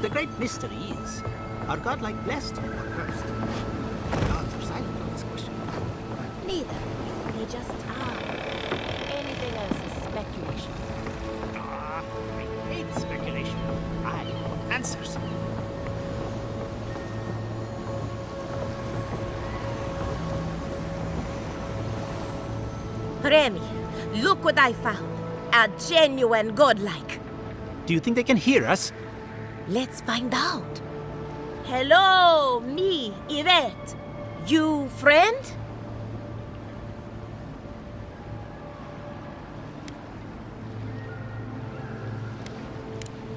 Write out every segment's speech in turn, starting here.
The great mystery is, are godlike blessed or cursed? The gods are silent on this question. Neither. They just are. Anything else is speculation. I hate speculation. I want answers. Remy, look what I found. A genuine godlike. Do you think they can hear us? Let's find out. Hello, me, Yvette. You friend?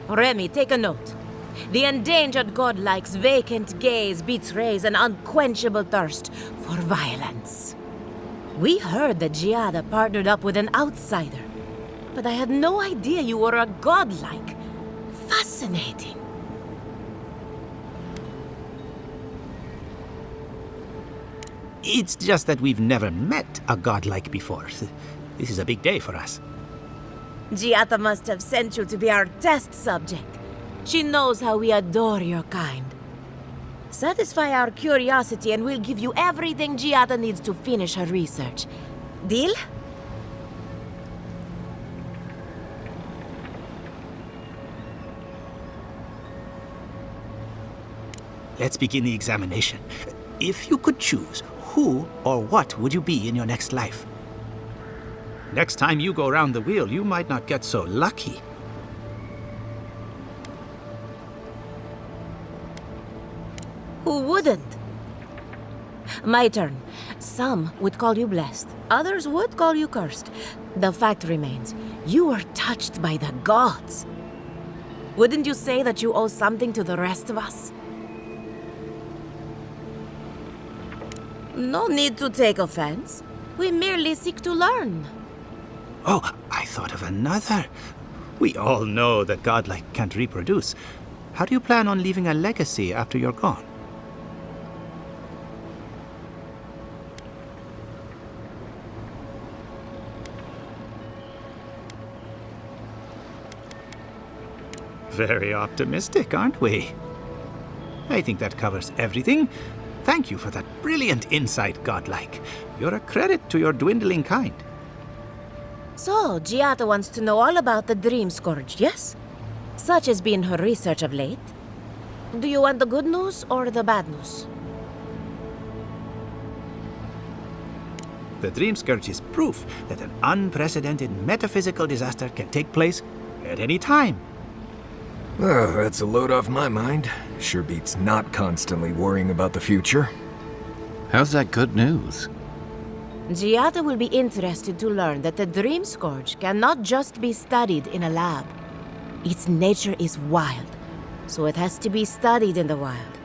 Remy, take a note. The endangered godlike's vacant gaze betrays an unquenchable thirst for violence. We heard that Giada partnered up with an outsider, but I had no idea you were a godlike. Fascinating. It's just that we've never met a godlike before. This is a big day for us. Giada must have sent you to be our test subject. She knows how we adore your kind. Satisfy our curiosity and we'll give you everything Giada needs to finish her research. Deal? Let's begin the examination. If you could choose, who or what would you be in your next life? Next time you go round the wheel, you might not get so lucky. Who wouldn't? My turn. Some would call you blessed. Others would call you cursed. The fact remains, you were touched by the gods. Wouldn't you say that you owe something to the rest of us? No need to take offense. We merely seek to learn. Oh, I thought of another. We all know that godlike can't reproduce. How do you plan on leaving a legacy after you're gone? Very optimistic, aren't we? I think that covers everything. Thank you for that brilliant insight, godlike. You're a credit to your dwindling kind. So, Giada wants to know all about the Dream Scourge, yes? Such has been her research of late. Do you want the good news or the bad news? The Dream Scourge is proof that an unprecedented metaphysical disaster can take place at any time. Oh, that's a load off my mind. Sure beats not constantly worrying about the future. How's that good news? Giada will be interested to learn that the Dream Scourge cannot just be studied in a lab. Its nature is wild, so it has to be studied in the wild.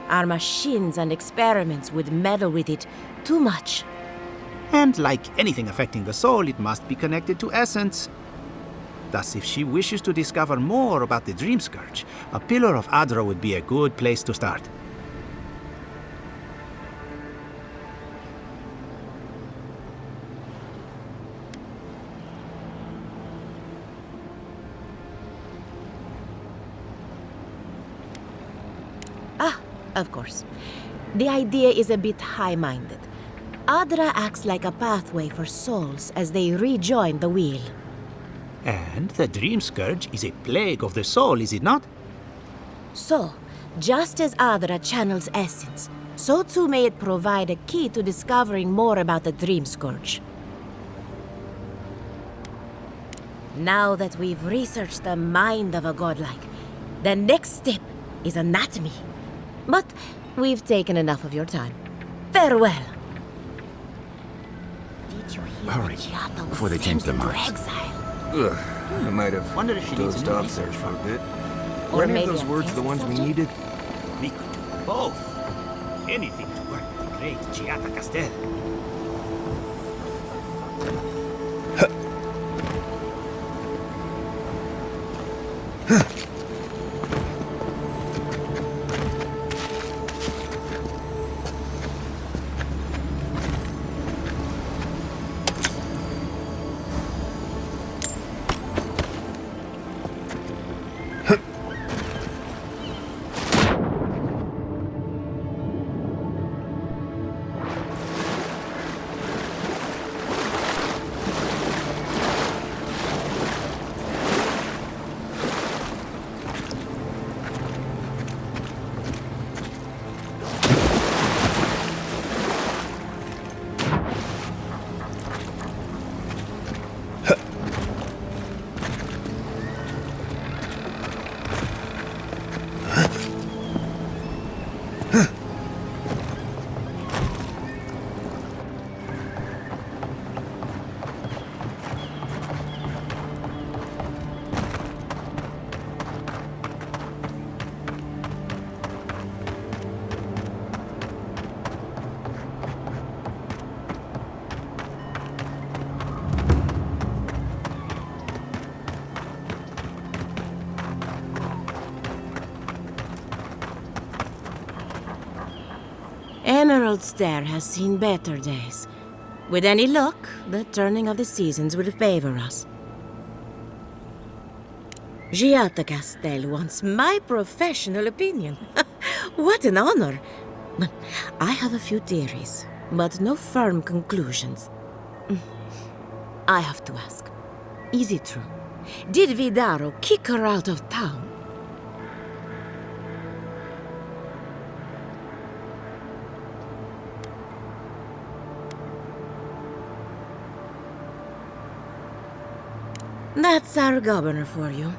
Our machines and experiments would meddle with it too much. And like anything affecting the soul, it must be connected to essence. Thus, if she wishes to discover more about the Dream Scourge, a Pillar of Adra would be a good place to start. Of course. The idea is a bit high-minded. Adra acts like a pathway for souls as they rejoin the wheel. And the Dream Scourge is a plague of the soul, is it not? So, just as Adra channels essence, so too may it provide a key to discovering more about the Dream Scourge. Now that we've researched the mind of a godlike, the next step is anatomy. But we've taken enough of your time. Farewell. Did you hear Hurry, Giada was before they change their sent into minds. exile? Ugh, I might have Wonder if she needs dozed a new off there research for a fund. bit. Or Were any of maybe those a words the test ones we subject? needed? We could do both. Anything to work with the great Giada Castel. world's there has seen better days. With any luck, the turning of the seasons will favor us. Giata Castel wants my professional opinion. What an honor! I have a few theories, but no firm conclusions. I have to ask, is it true? Did Vidaro kick her out of town? That's our governor for you.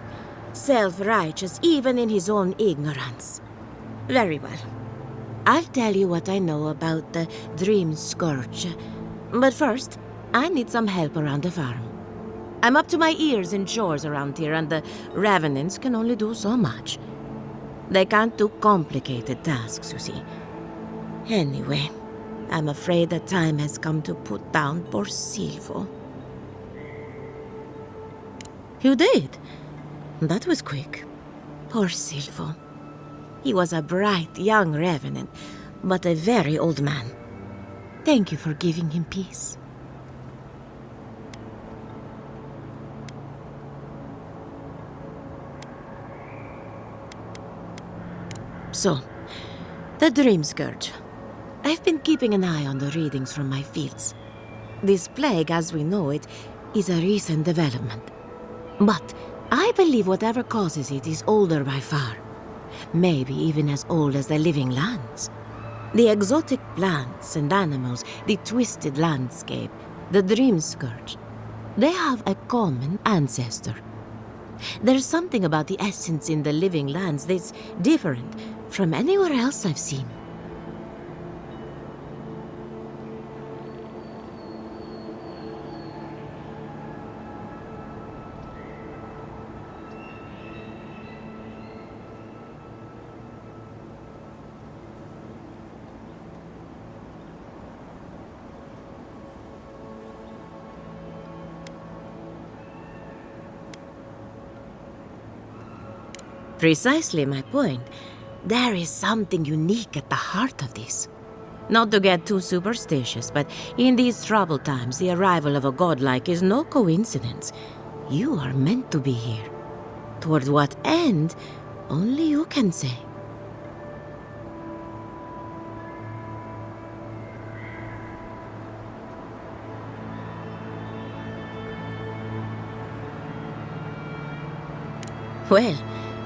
Self-righteous even in his own ignorance. Very well. I'll tell you what I know about the Dream Scourge. But first, I need some help around the farm. I'm up to my ears in chores around here, and the Revenants can only do so much. They can't do complicated tasks, you see. Anyway, I'm afraid the time has come to put down poor Silvo. You did? That was quick. Poor Silvo. He was a bright young Revenant, but a very old man. Thank you for giving him peace. So, the Dream Scourge. I've been keeping an eye on the readings from my fields. This plague, as we know it, is a recent development. But I believe whatever causes it is older by far. Maybe even as old as the living lands. The exotic plants and animals, the twisted landscape, the Dream Scourge. They have a common ancestor. There's something about the essence in the living lands that's different from anywhere else I've seen. Precisely my point. There is something unique at the heart of this. Not to get too superstitious, but in these troubled times, the arrival of a godlike is no coincidence. You are meant to be here. Toward what end, only you can say. Well,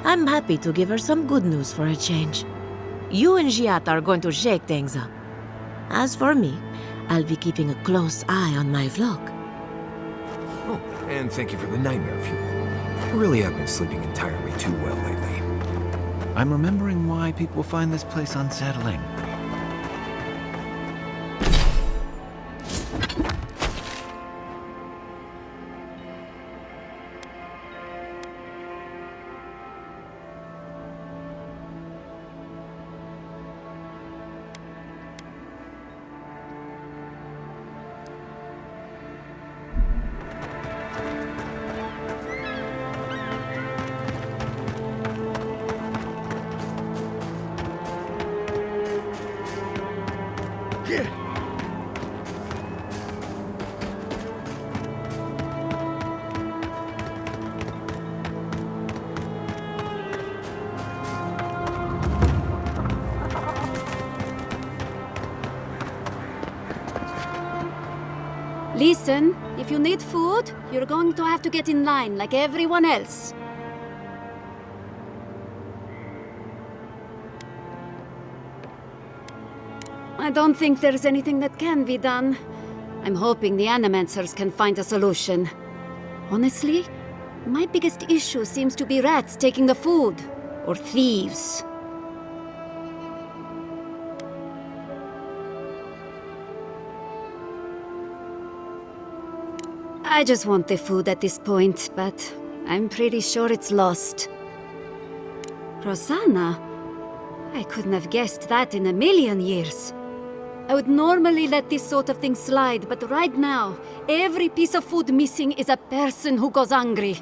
I'm happy to give her some good news for a change. You and Giata are going to shake things up. As for me, I'll be keeping a close eye on my flock. Oh, and thank you for the nightmare fuel. Really, I've been sleeping entirely too well lately. I'm remembering why people find this place unsettling. Listen, if you need food, you're going to have to get in line like everyone else. I don't think there's anything that can be done. I'm hoping the Animancers can find a solution. Honestly, my biggest issue seems to be rats taking the food. Or thieves. I just want the food at this point, but I'm pretty sure it's lost. Rosanna? I couldn't have guessed that in a million years. I would normally let this sort of thing slide, but right now, every piece of food missing is a person who goes hungry.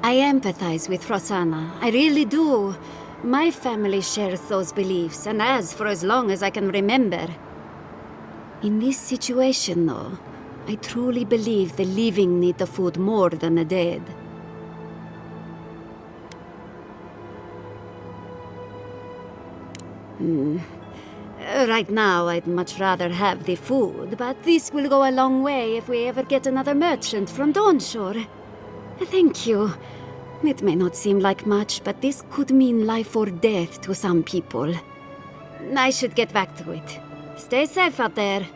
I empathize with Rosanna. I really do. My family shares those beliefs, and has for as long as I can remember. In this situation, though, I truly believe the living need the food more than the dead. Right now, I'd much rather have the food, but this will go a long way if we ever get another merchant from Dawnshore. Thank you. It may not seem like much, but this could mean life or death to some people. I should get back to it. Stay safe out there.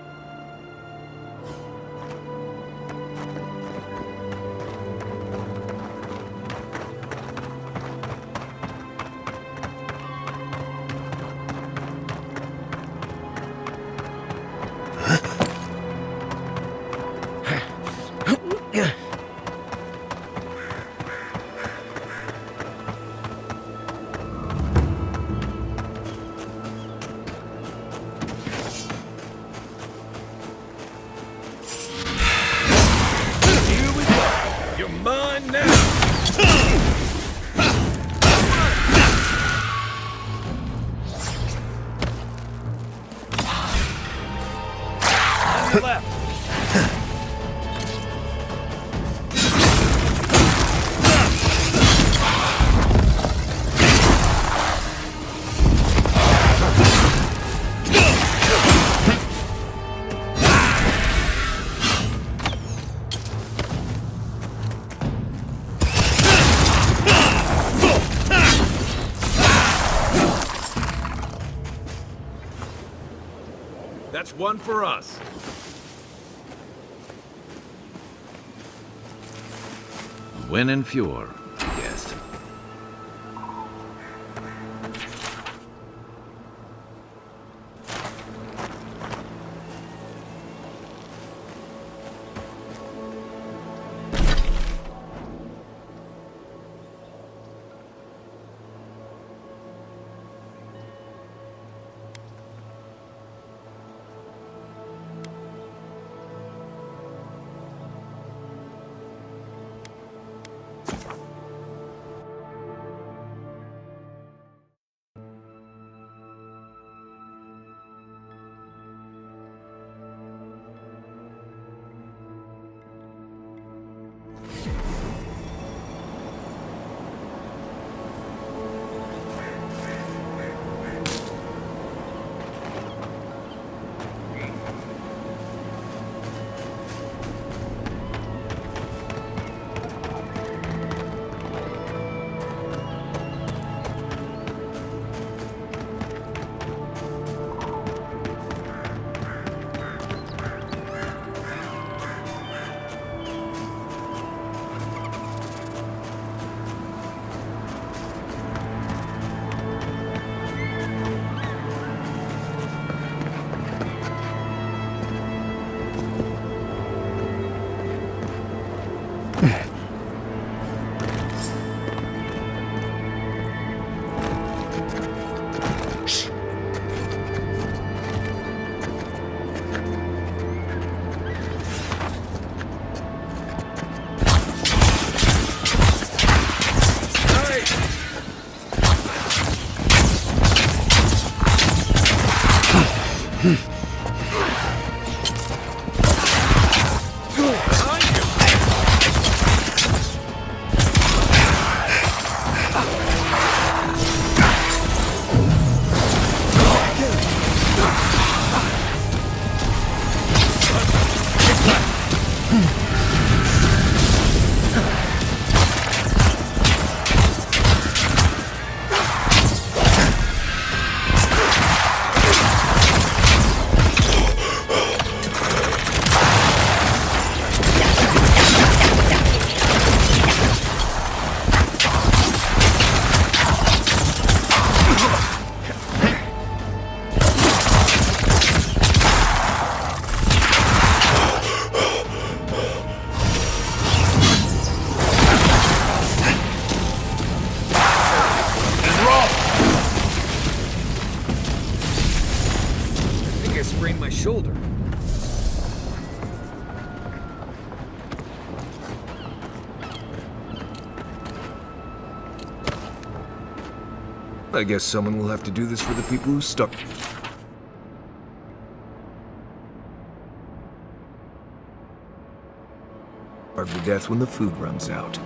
That's one for us. Win and Fjord, I guess. Shoulder. I guess someone will have to do this for the people who stuck. Starve to death when the food runs out.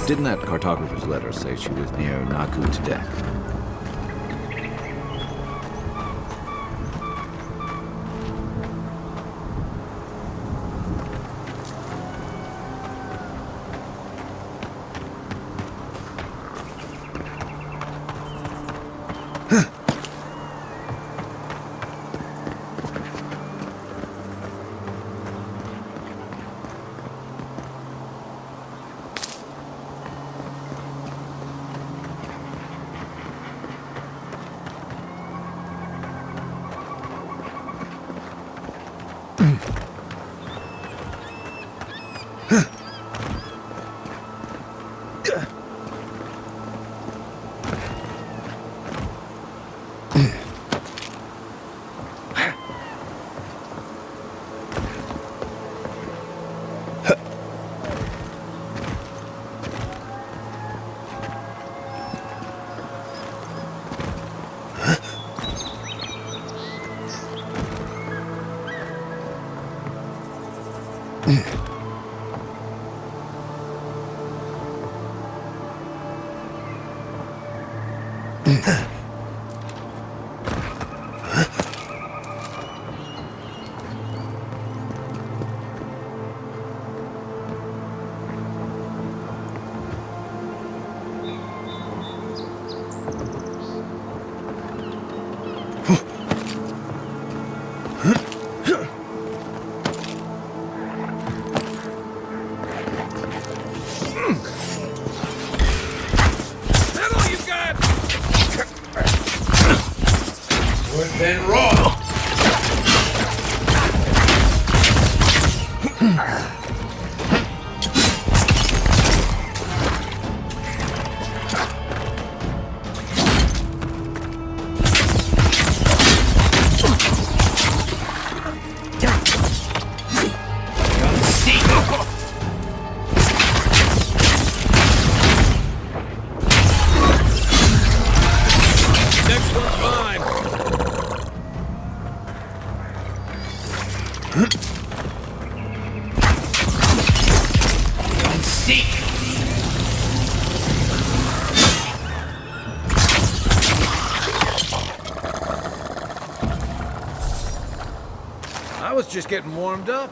Didn't that cartographer's letter say she was near Naku today? Seek! I was just getting warmed up.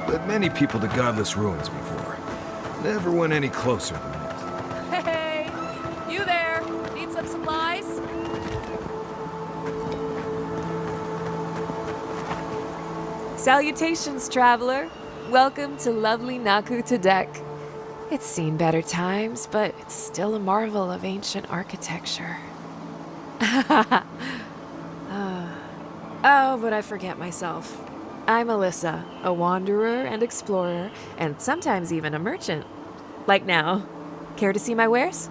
Led many people to godless ruins before. Never went any closer than this. Hey, you there? Need some supplies? Salutations, traveler. Welcome to lovely Naku Tadek. It's seen better times, but it's still a marvel of ancient architecture. Oh, but I forget myself. I'm Alyssa, a wanderer and explorer, and sometimes even a merchant. Like now. Care to see my wares?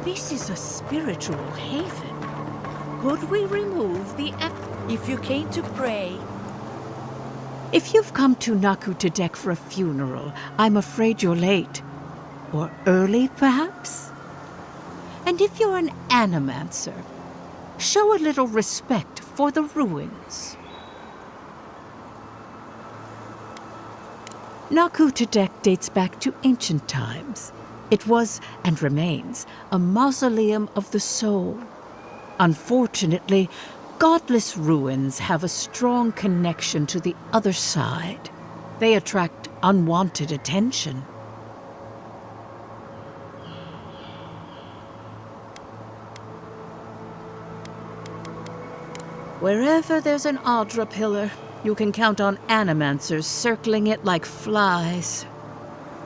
This is a spiritual haven. Could we remove the if you came to pray? If you've come to Naku Tadek for a funeral, I'm afraid you're late. Or early, perhaps? And if you're an animancer, show a little respect for the ruins. Naku Tadek dates back to ancient times. It was, and remains, a mausoleum of the soul. Unfortunately, godless ruins have a strong connection to the other side. They attract unwanted attention. Wherever there's an Audra pillar, you can count on animancers circling it like flies.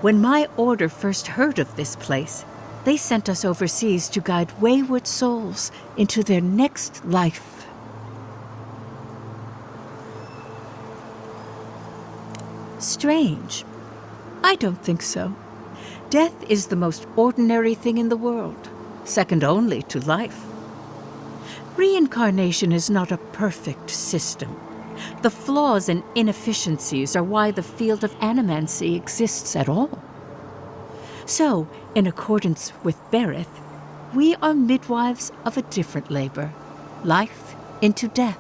When my order first heard of this place, they sent us overseas to guide wayward souls into their next life. Strange. I don't think so. Death is the most ordinary thing in the world, second only to life. Reincarnation is not a perfect system. The flaws and inefficiencies are why the field of animancy exists at all. So, in accordance with Berith, we are midwives of a different labor, life into death.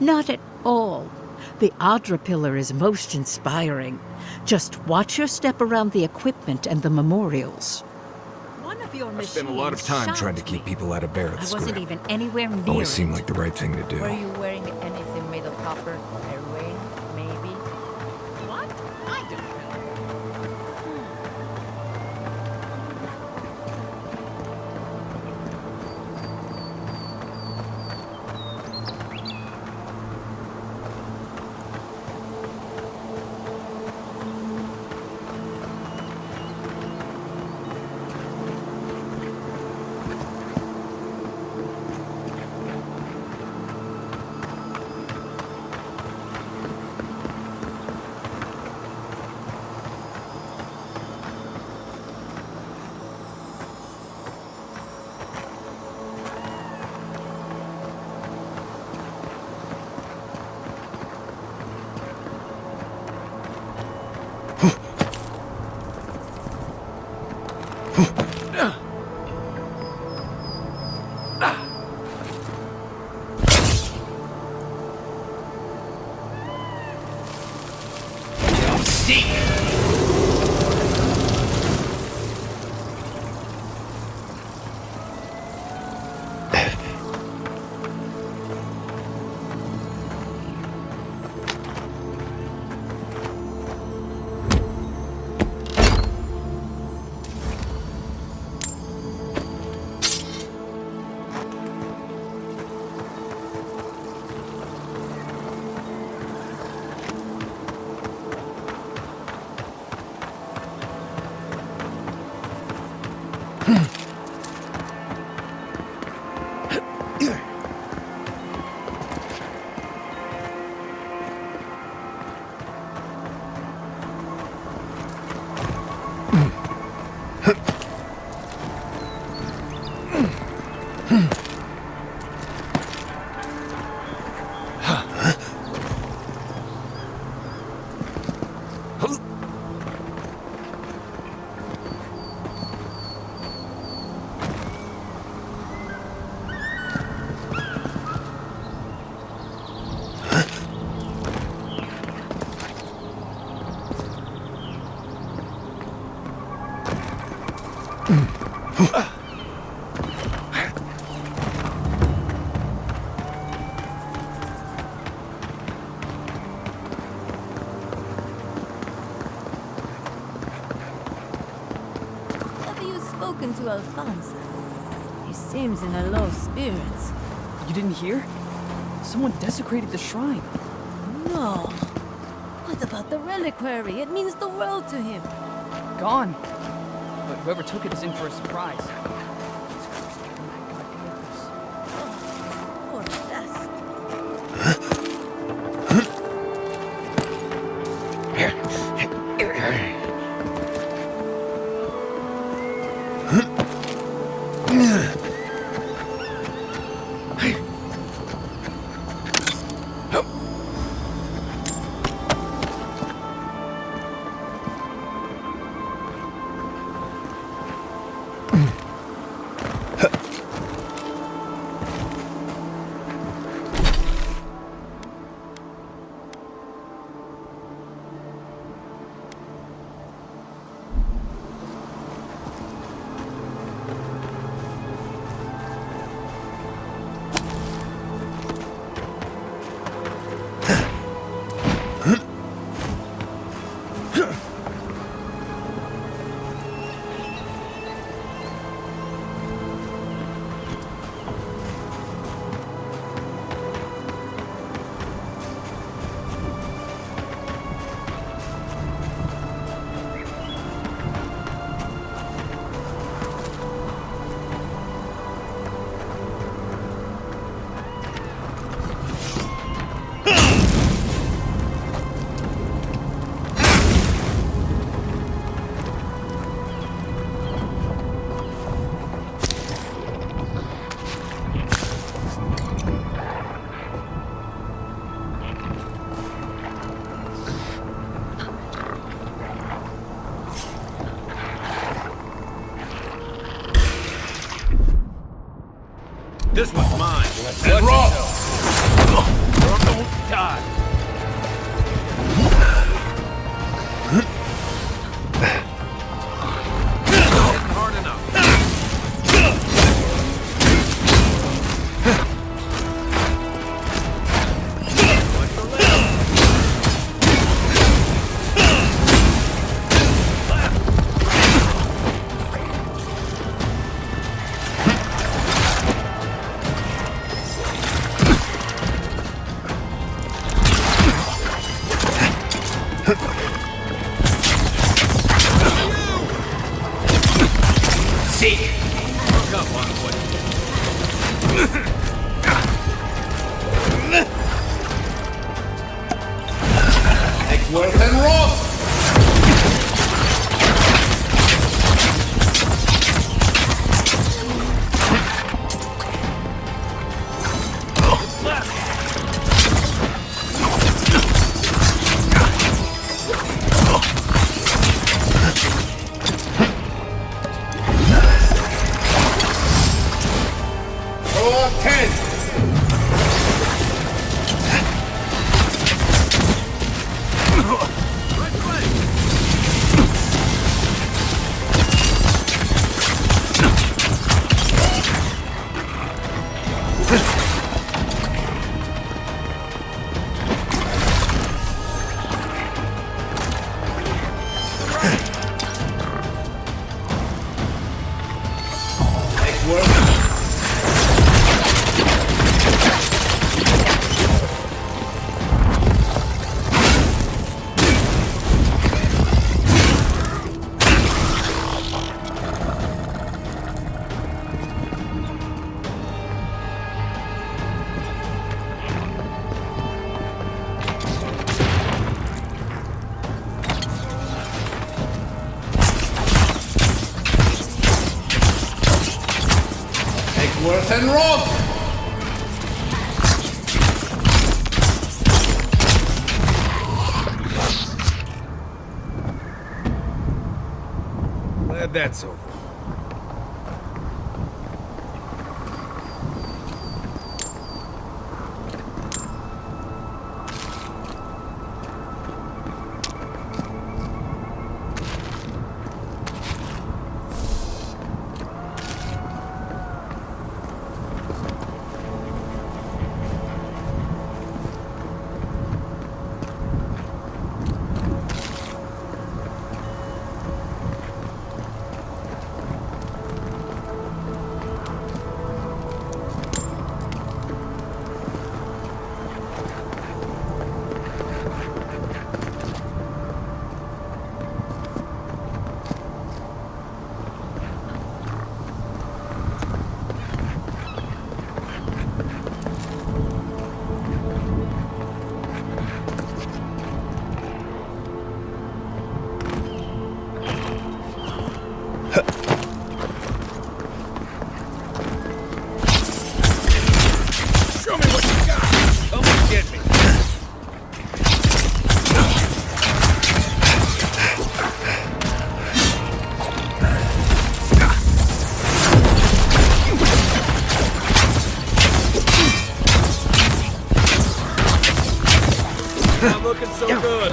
Not at all. The Adra pillar is most inspiring. Just watch your step around the equipment and the memorials. One of your I've spent a lot of time trying to keep people out of Barrett's I wasn't grip. even anywhere near Always it. seemed like the right thing to do. Were you wearing anything made of copper? Airway, maybe? What? I don't know. Have you spoken to Alfonso? He seems in a low spirits. You didn't hear? Someone desecrated the shrine. No. What about the reliquary? It means the world to him. Gone. But whoever took it is in for a surprise. Poor dust. This one's mine. And roll! Or don't die. Hitting hard enough. Watch the left. Seek! Hook up, Lockwood. Eggsworth and Ross! Eggsworth and Ross! Glad that's over. Not looking so good.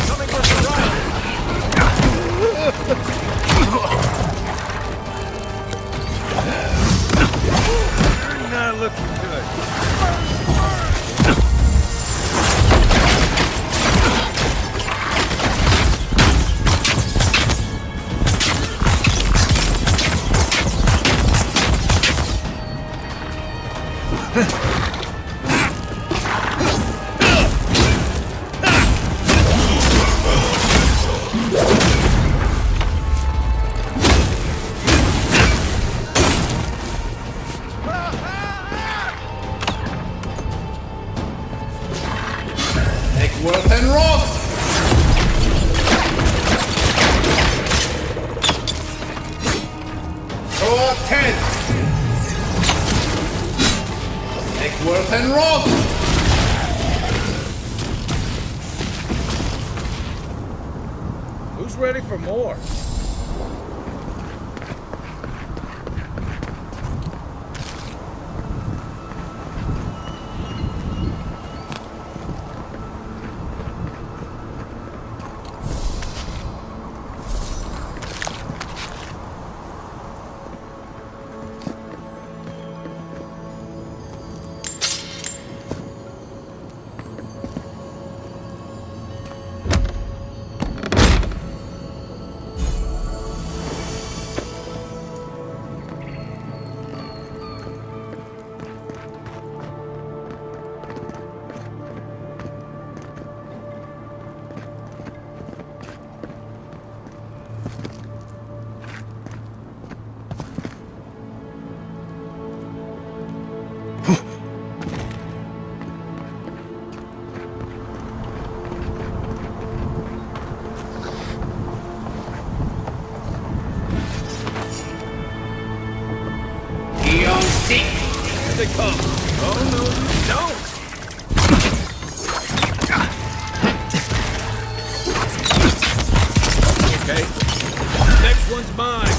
Coming for the ride. You're not looking good. Eggsworth and Ross! Draw 10! Eggsworth and Ross! Who's ready for more? come. Oh, no, you don't. Okay. Next one's mine.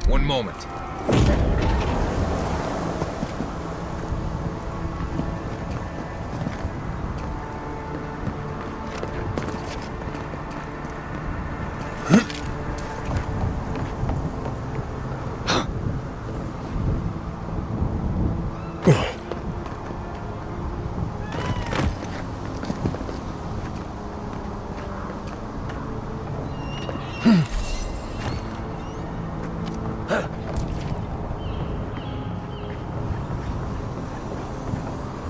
One moment.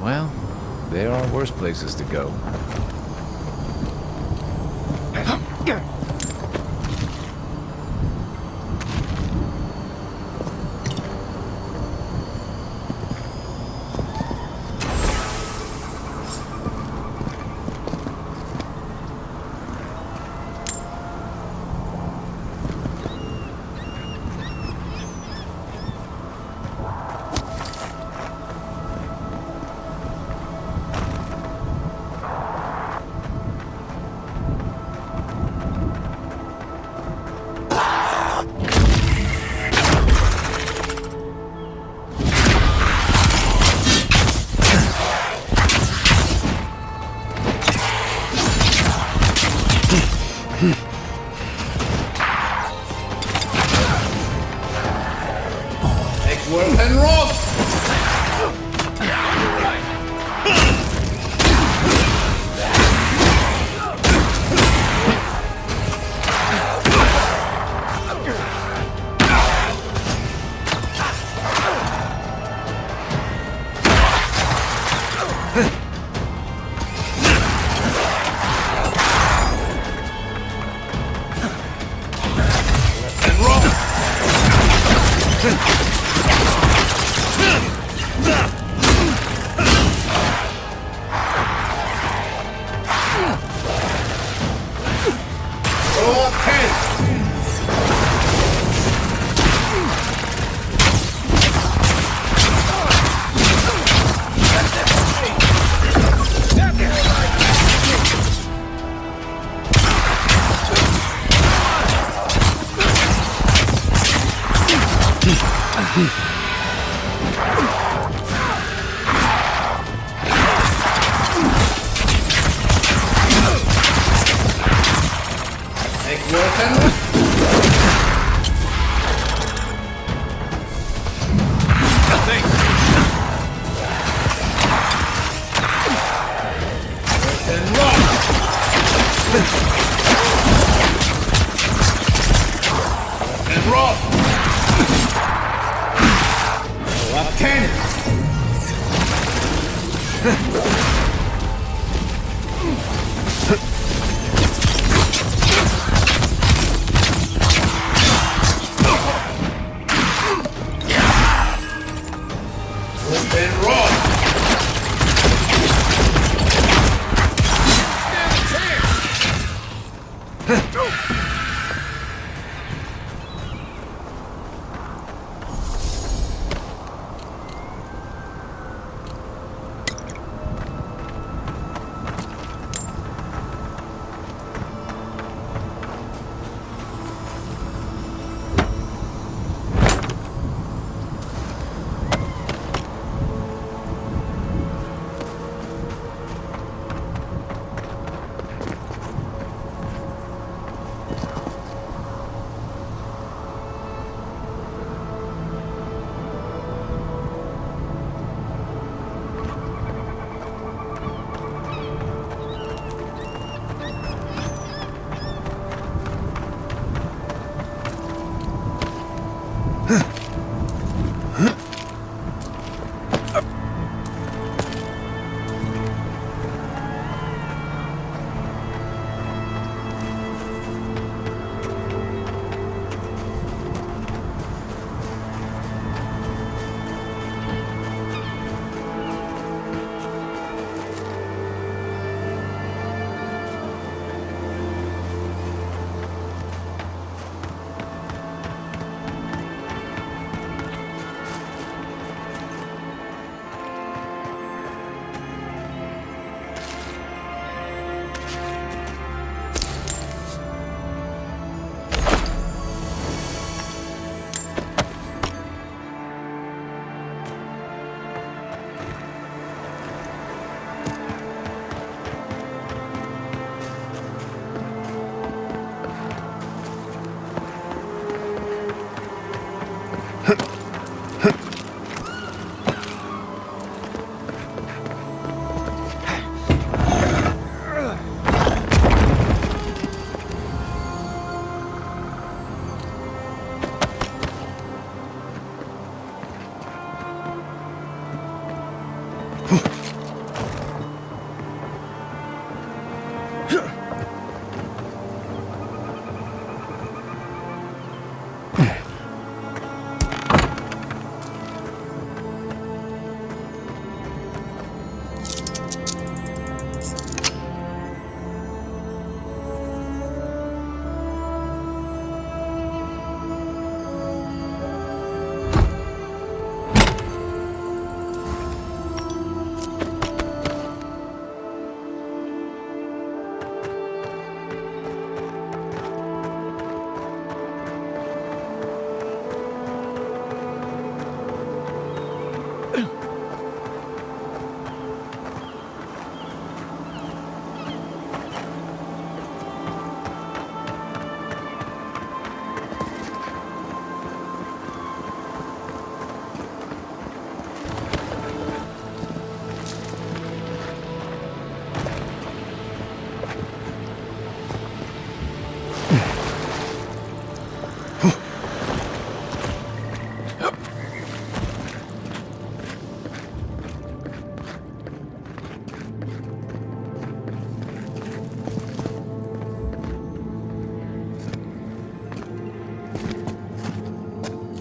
Well, there are worse places to go. Move and run!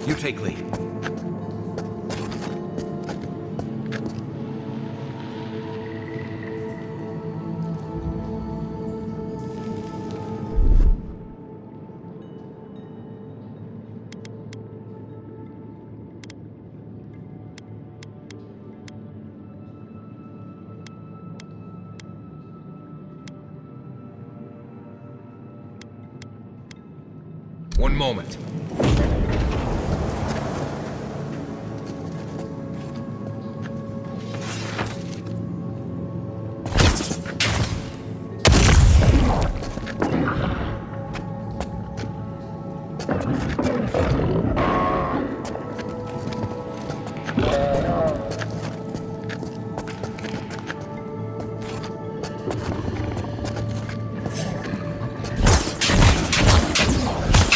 You take lead. One moment.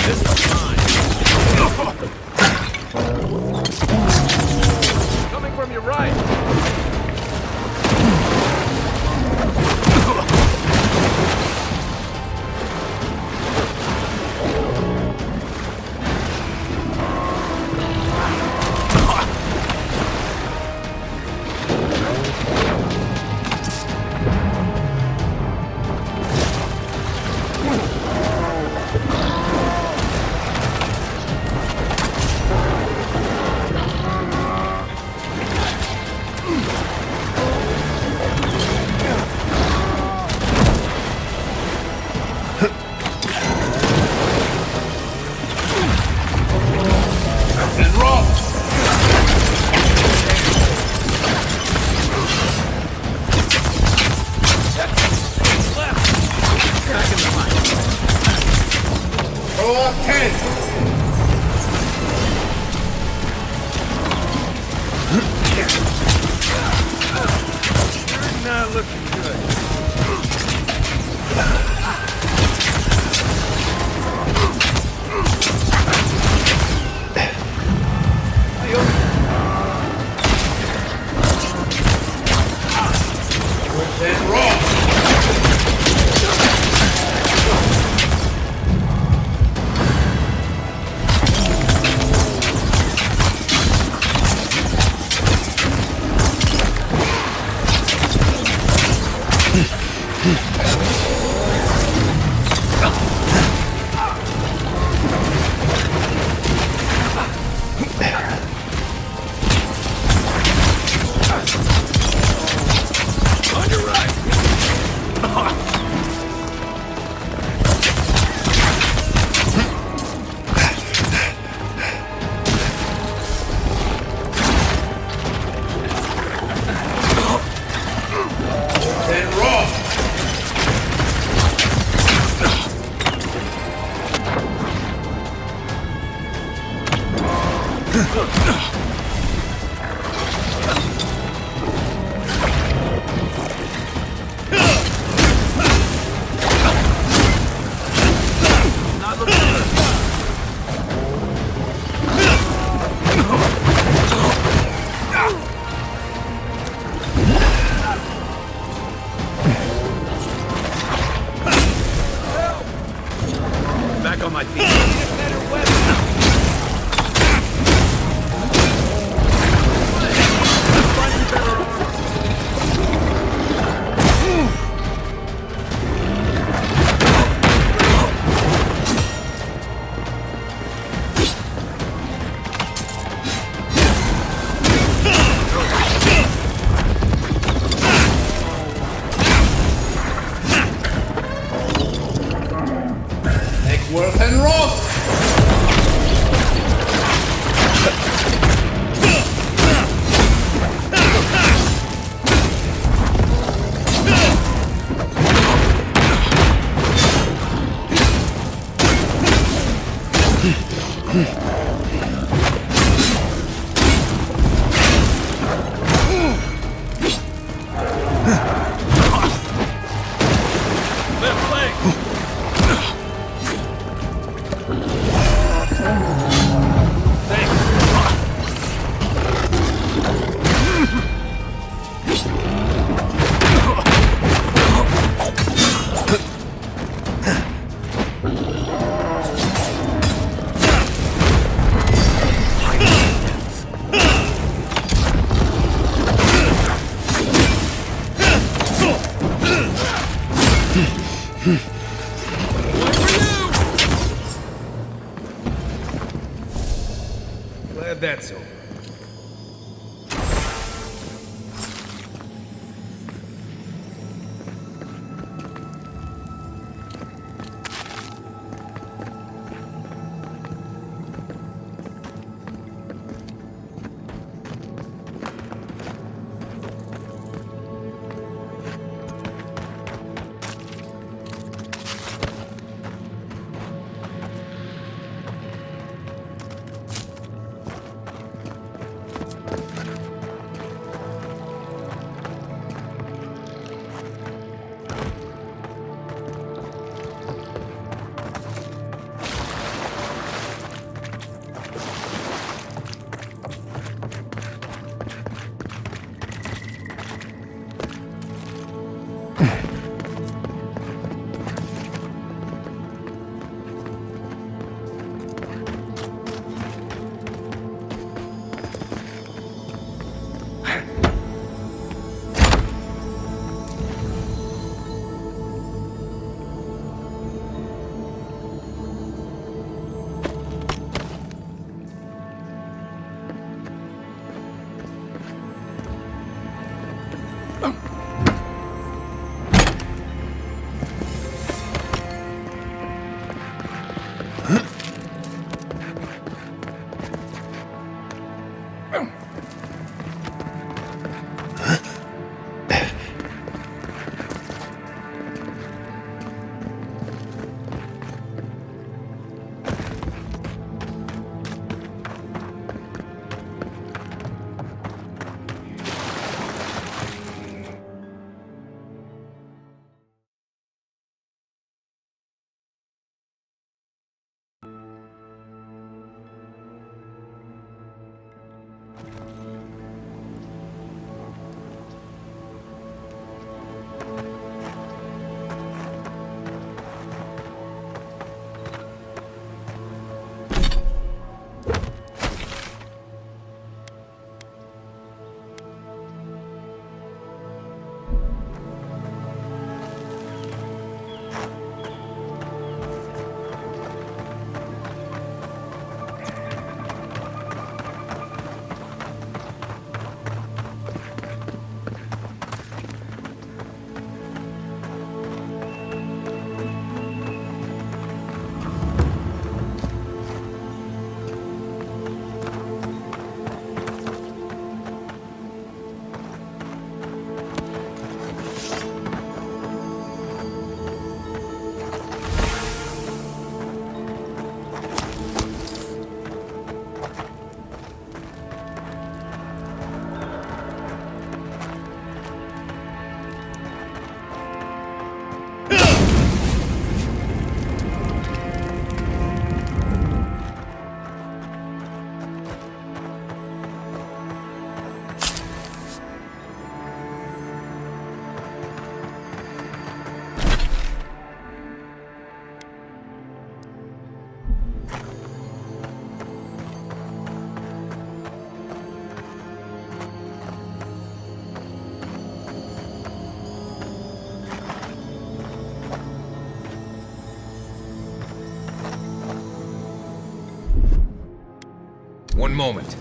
This is mine. looking good. Then rock! Back on my feet. Need a better weapon. Worth and rock! Left leg! Glad that's over. One moment.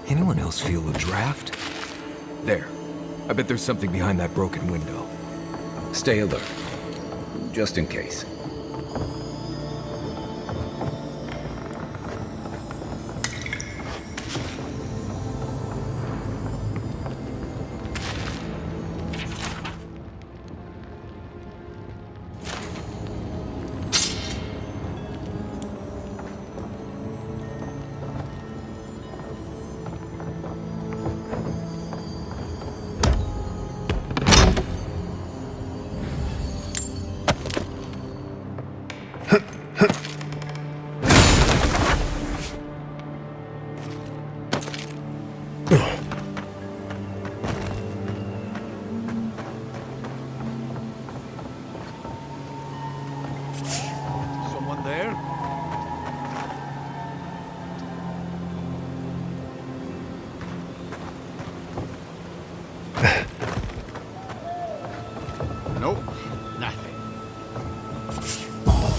Anyone else feel a draft? There. I bet there's something behind that broken window. Stay alert. Just in case. Someone there? Nope, nothing.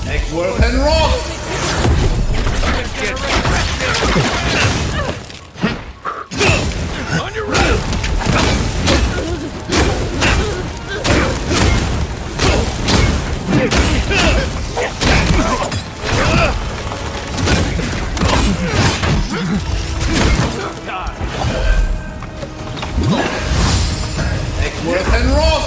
Make work and rock! On your right! Make work and rock!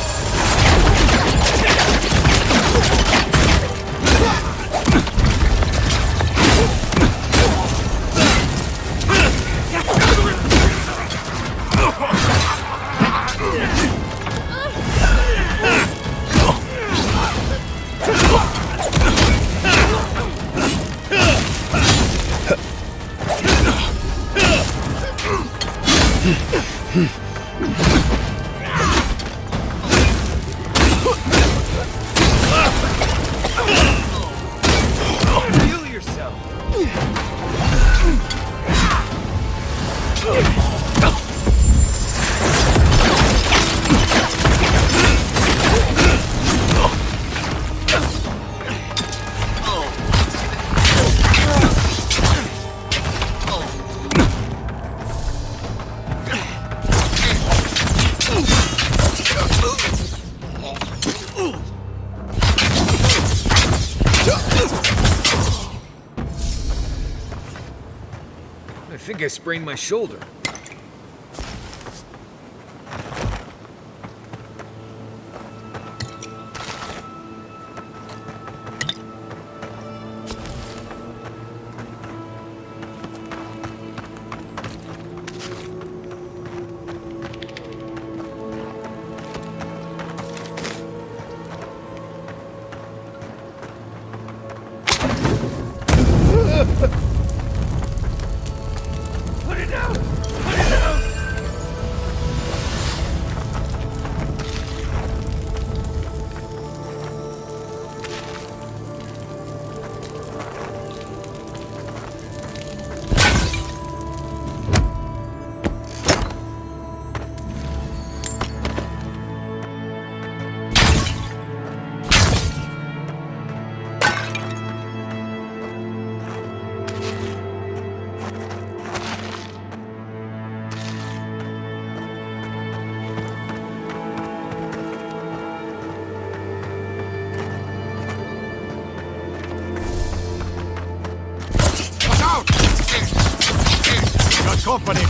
Heal yourself! I think I sprained my shoulder. Company.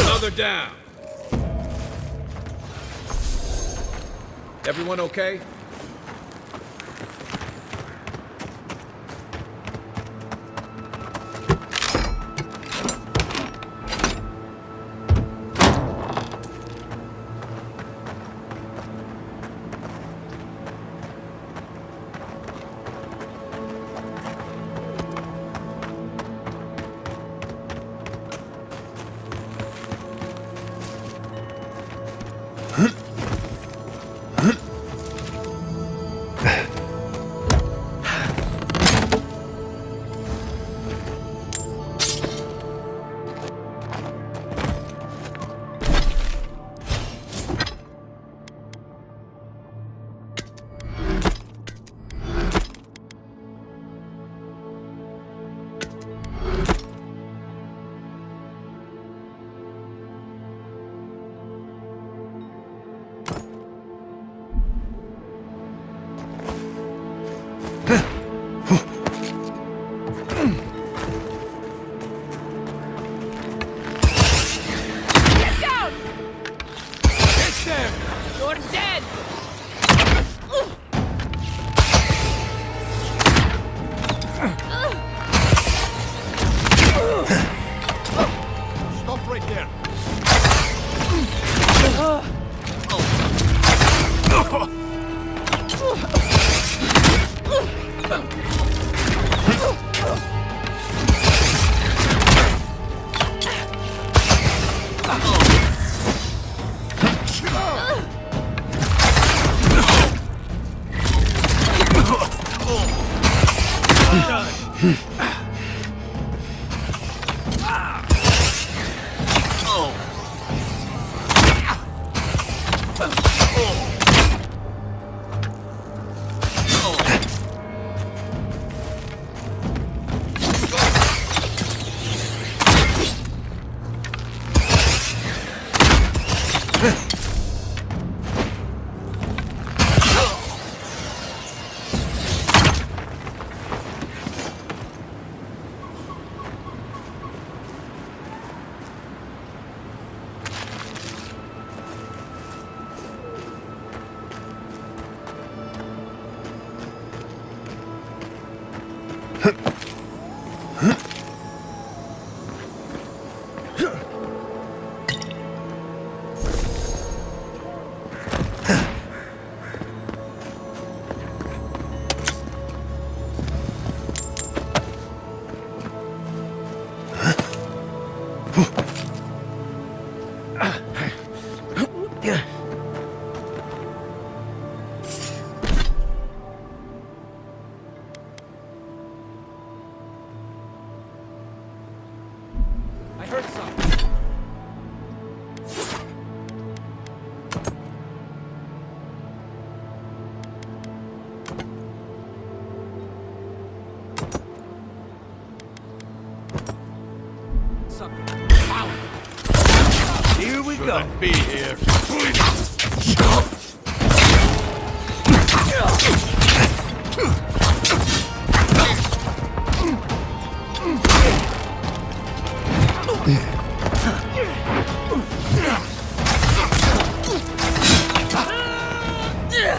Another down. Everyone okay? Here we go. Be here.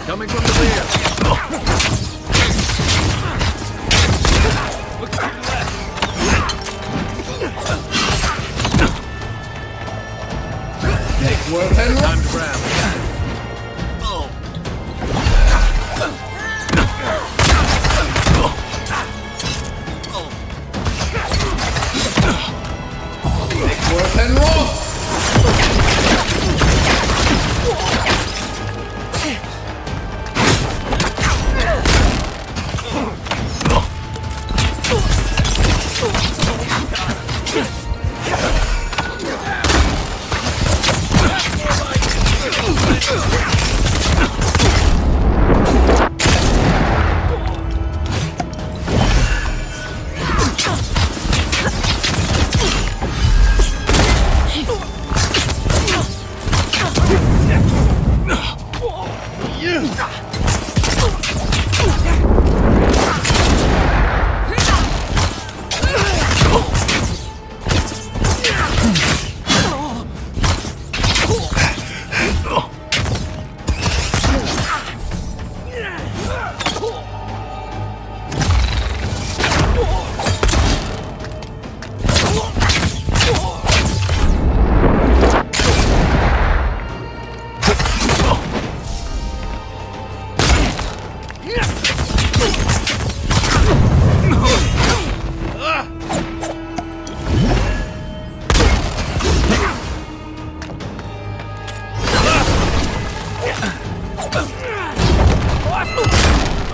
Coming from the rear. Look to the left. Take work and Time to grab. take work and roll.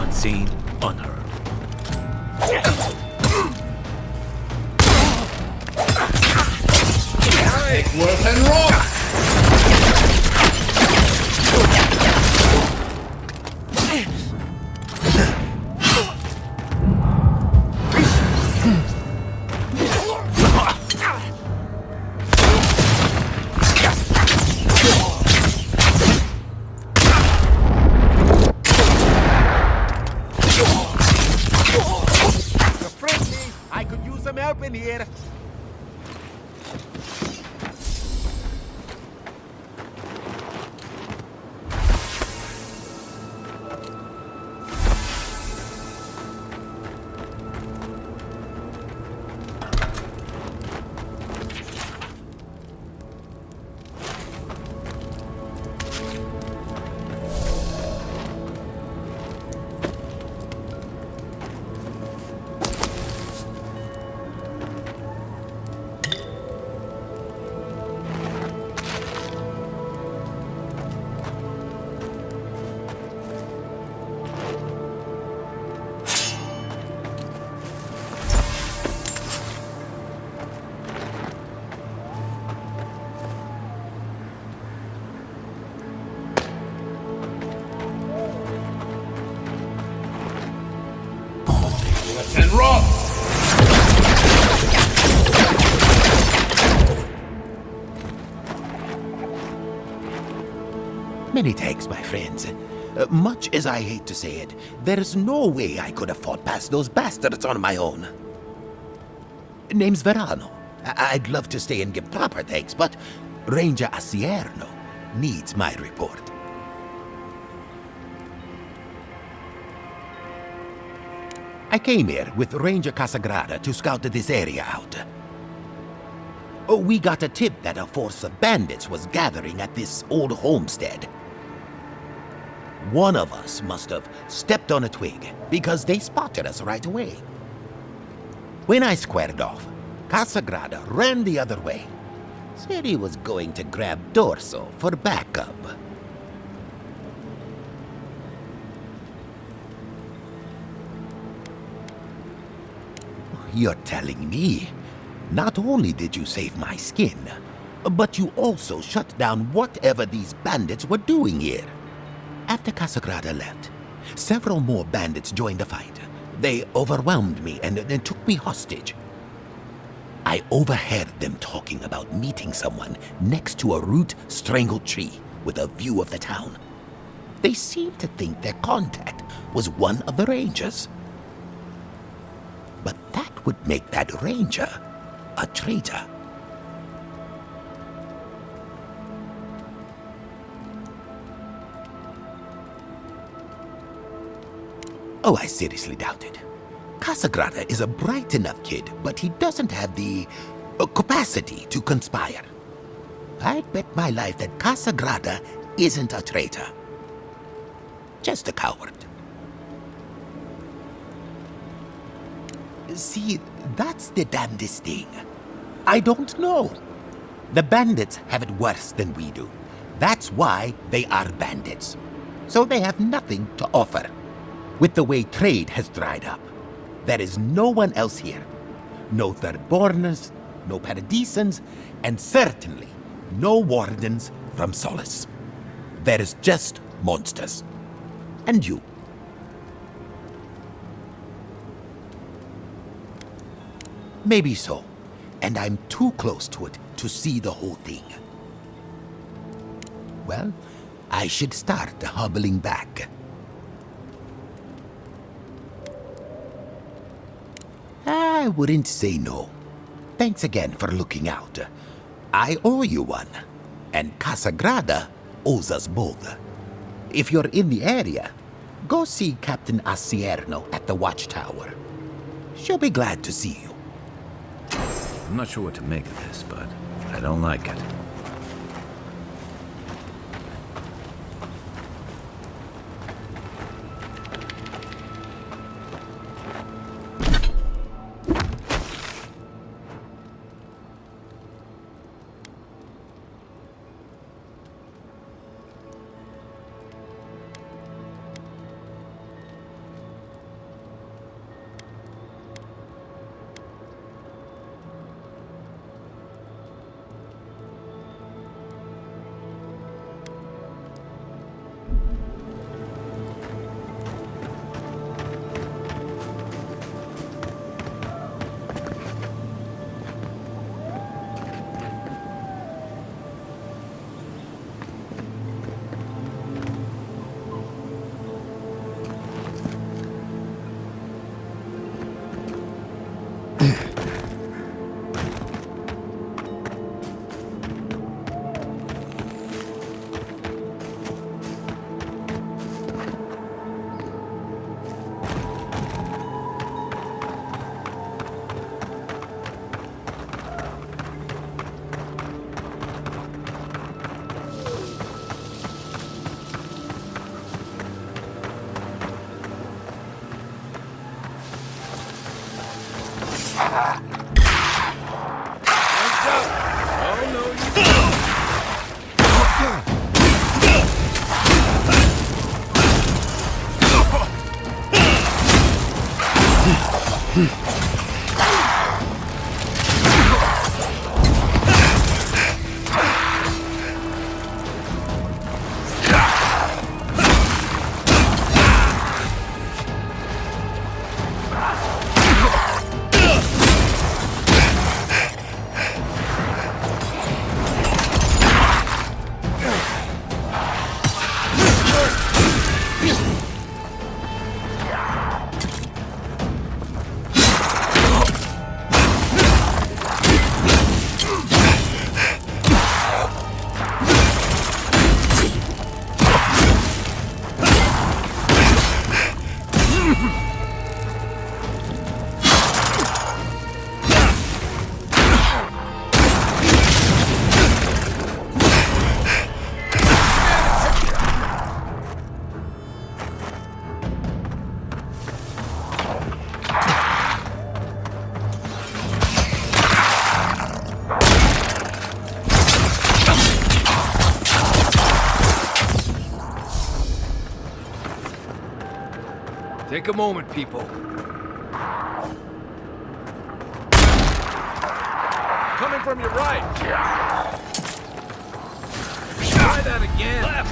Unseen, unheard. Take work and roll. I could use some help in here. And roll. Many thanks, my friends. Much as I hate to say it, there's no way I could have fought past those bastards on my own. Name's Verano. I'd love to stay and give proper thanks, but Ranger Asierno needs my report. I came here with Ranger Casagrada to scout this area out. We got a tip that a force of bandits was gathering at this old homestead. One of us must have stepped on a twig because they spotted us right away. When I squared off, Casagrada ran the other way. Said he was going to grab Dorso for backup. You're telling me, not only did you save my skin, but you also shut down whatever these bandits were doing here. After Casagrada left, several more bandits joined the fight. They overwhelmed me and took me hostage. I overheard them talking about meeting someone next to a root-strangled tree with a view of the town. They seemed to think their contact was one of the rangers. But that would make that ranger a traitor. Oh, I seriously doubt it. Casagrada is a bright enough kid, but he doesn't have the capacity to conspire. I'd bet my life that Casagrada isn't a traitor. Just a coward. See, that's the damnedest thing. I don't know. The bandits have it worse than we do. That's why they are bandits. So they have nothing to offer. With the way trade has dried up, there is no one else here. No Thirdborners, no Paradisans, and certainly no wardens from Solace. There is just monsters. And you. Maybe so, and I'm too close to it to see the whole thing. Well, I should start hobbling back. I wouldn't say no. Thanks again for looking out. I owe you one, and Casagrada owes us both. If you're in the area, go see Captain Asierno at the watchtower. She'll be glad to see you. I'm not sure what to make of this, but I don't like it. Take a moment, people. Coming from your right. Try that again. Left.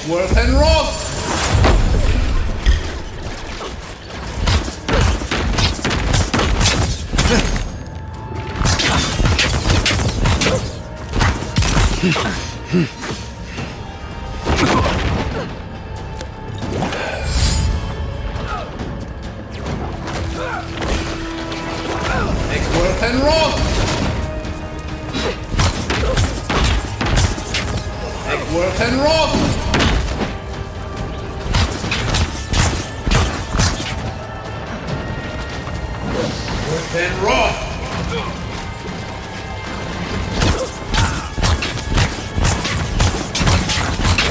Worth and rock! Worth and rock! Worth and rock! And rock!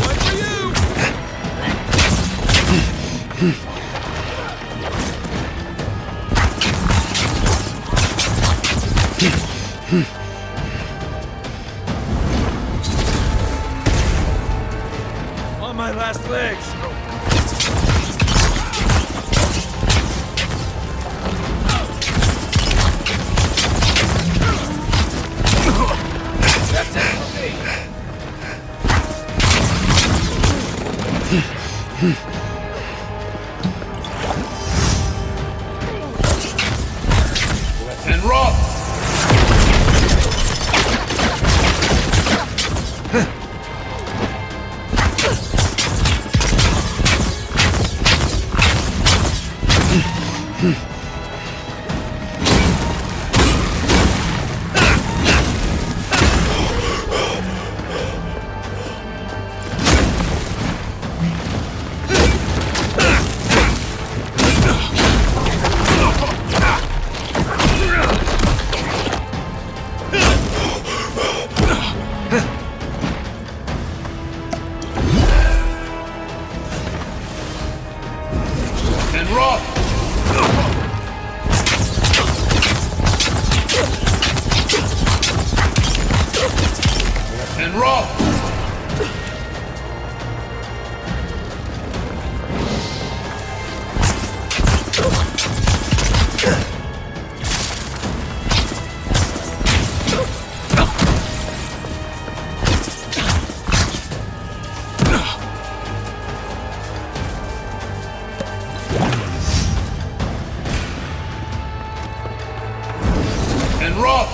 One for you! On my last legs! That's it for me. And rock! And rock! And rock!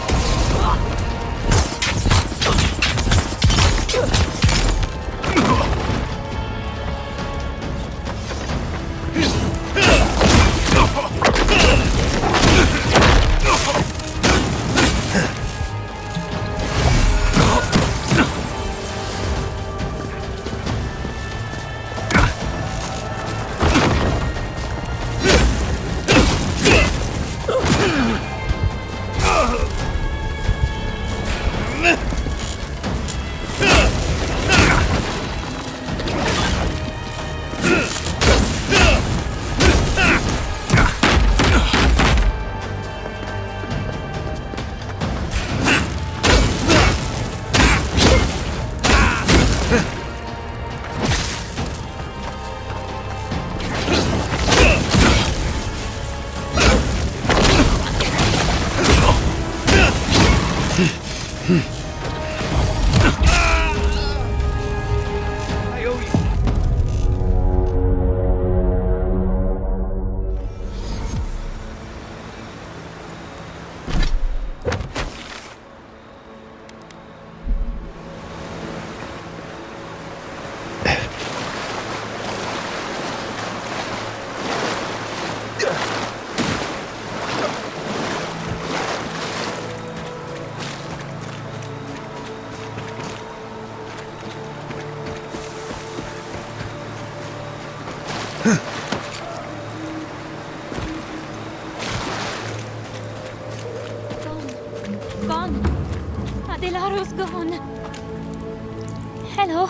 Hello.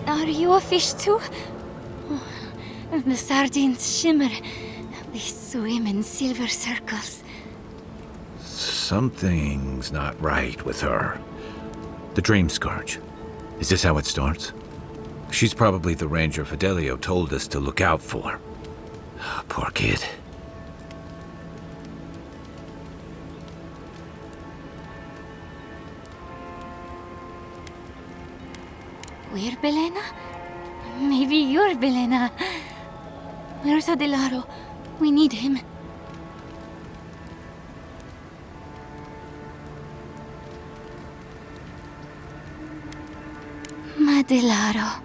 Are you a fish too? Oh, the sardines shimmer. They swim in silver circles. Something's not right with her. The Dream Scourge. Is this how it starts? She's probably the ranger Fidelio told us to look out for. Poor kid. We're Belena? Maybe you're Belena. Where's Adelaro? We need him. Adelaro.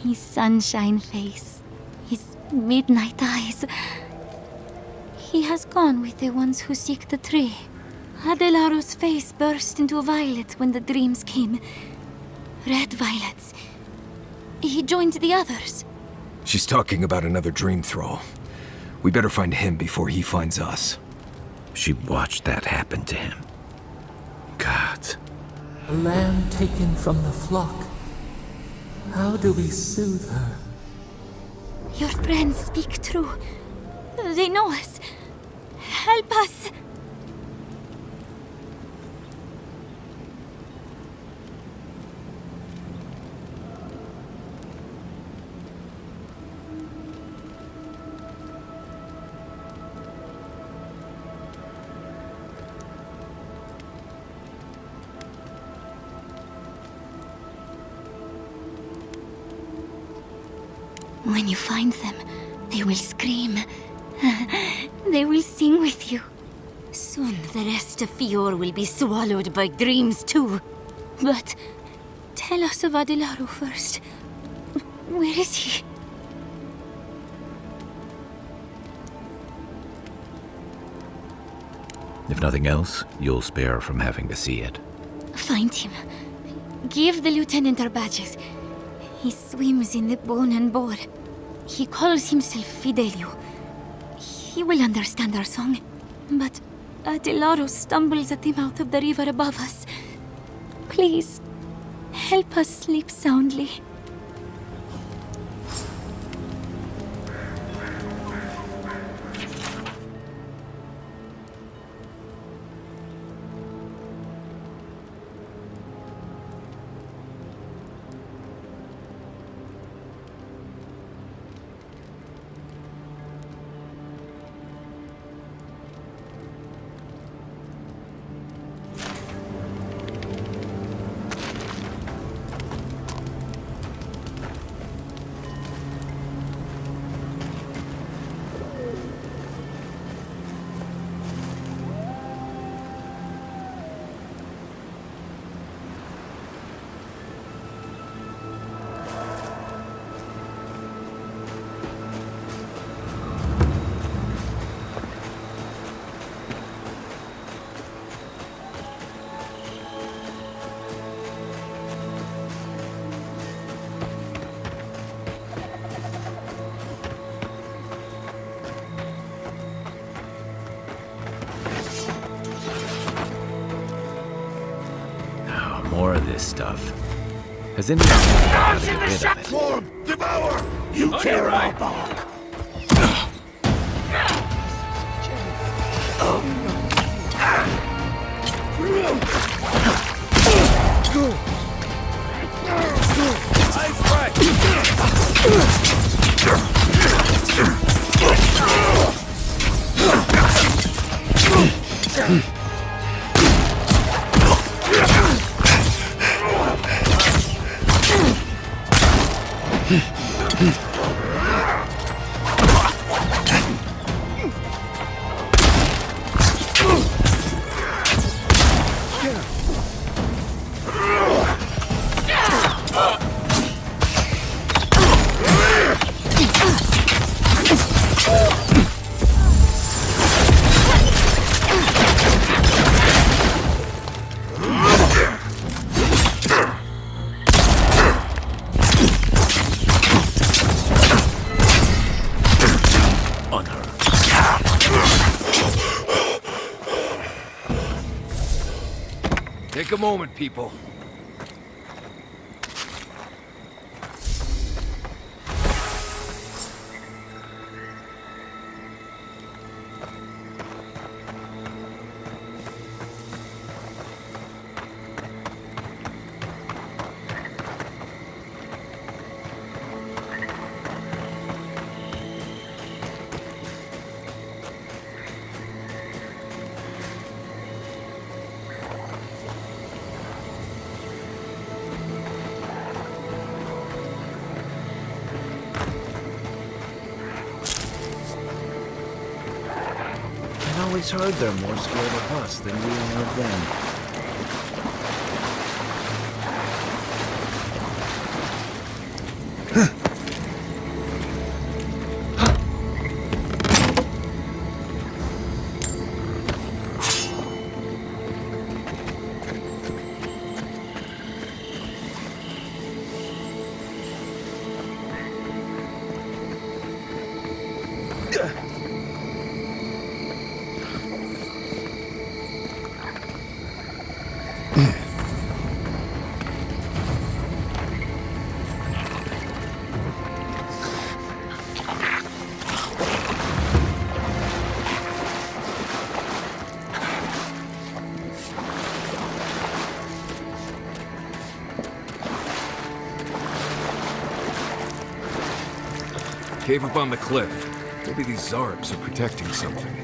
His sunshine face. His midnight eyes. He has gone with the ones who seek the tree. Adelaro's face burst into violet when the dreams came. Red violets. He joined the others. She's talking about another dream thrall. We better find him before he finds us. She watched that happen to him. God. A lamb taken from the flock. How do we soothe her? Your friends speak true. They know us. Help us! When you find them, they will scream. They will sing with you. Soon the rest of Fior will be swallowed by dreams too. But tell us of Adelaro first. Where is he? If nothing else, you'll spare her from having to see it. Find him. Give the lieutenant our badges. He swims in the bone and boar. He calls himself Fidelio. He will understand our song. But Adelaro stumbles at the mouth of the river above us. Please, help us sleep soundly. More of this stuff. Has anyone figured out how to get rid of it? Form, devour! You tear our bark! Take a moment, people. always heard they're more scared of us than we are of them. Cave up on the cliff. Maybe these Zarps are protecting something.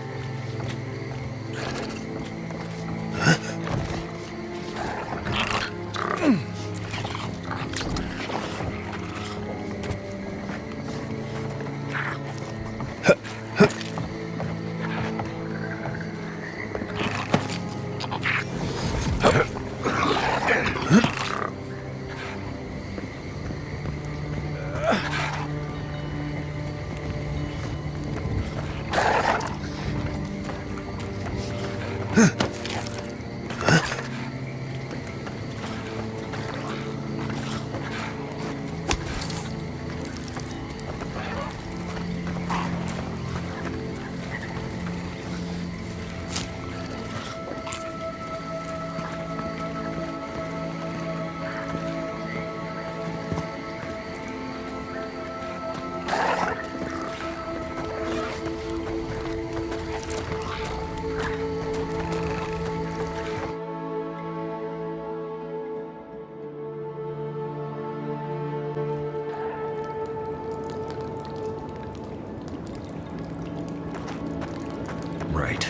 Right.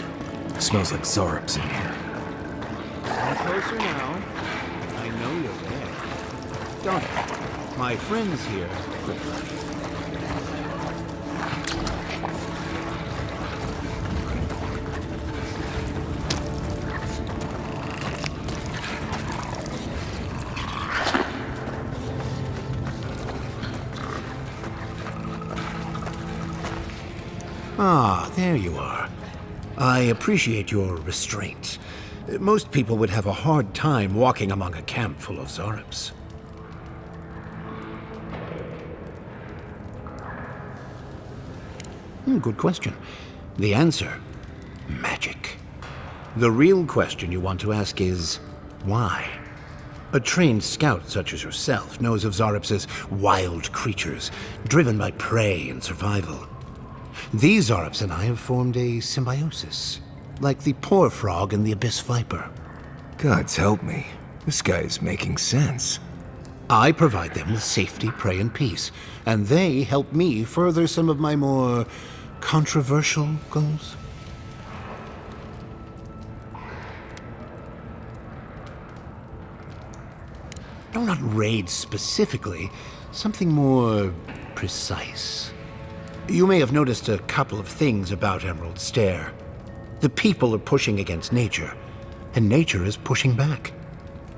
Smells like Zarps in here. Come closer now. I know you're there. Don't. My friends here prefer. Ah, there you are. I appreciate your restraint. Most people would have a hard time walking among a camp full of Zarps. Good question. The answer? Magic. The real question you want to ask is, why? A trained scout such as yourself knows of Zarps as wild creatures, driven by prey and survival. These Zarps and I have formed a symbiosis, like the poor frog and the abyss viper. Gods help me. This guy is making sense. I provide them with safety, prey, and peace, and they help me further some of my more controversial goals. No, not raids specifically, something more precise. You may have noticed a couple of things about Emerald Stair. The people are pushing against nature, and nature is pushing back.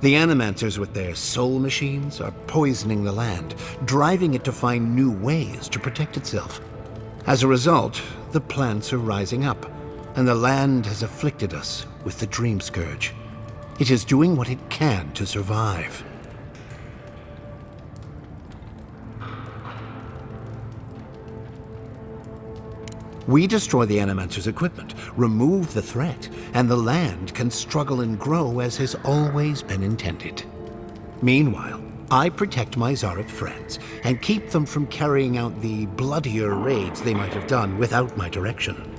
The Animancers with their soul machines are poisoning the land, driving it to find new ways to protect itself. As a result, the plants are rising up, and the land has afflicted us with the Dream Scourge. It is doing what it can to survive. We destroy the Animancer's equipment, remove the threat, and the land can struggle and grow as has always been intended. Meanwhile, I protect my Zarp friends and keep them from carrying out the bloodier raids they might have done without my direction.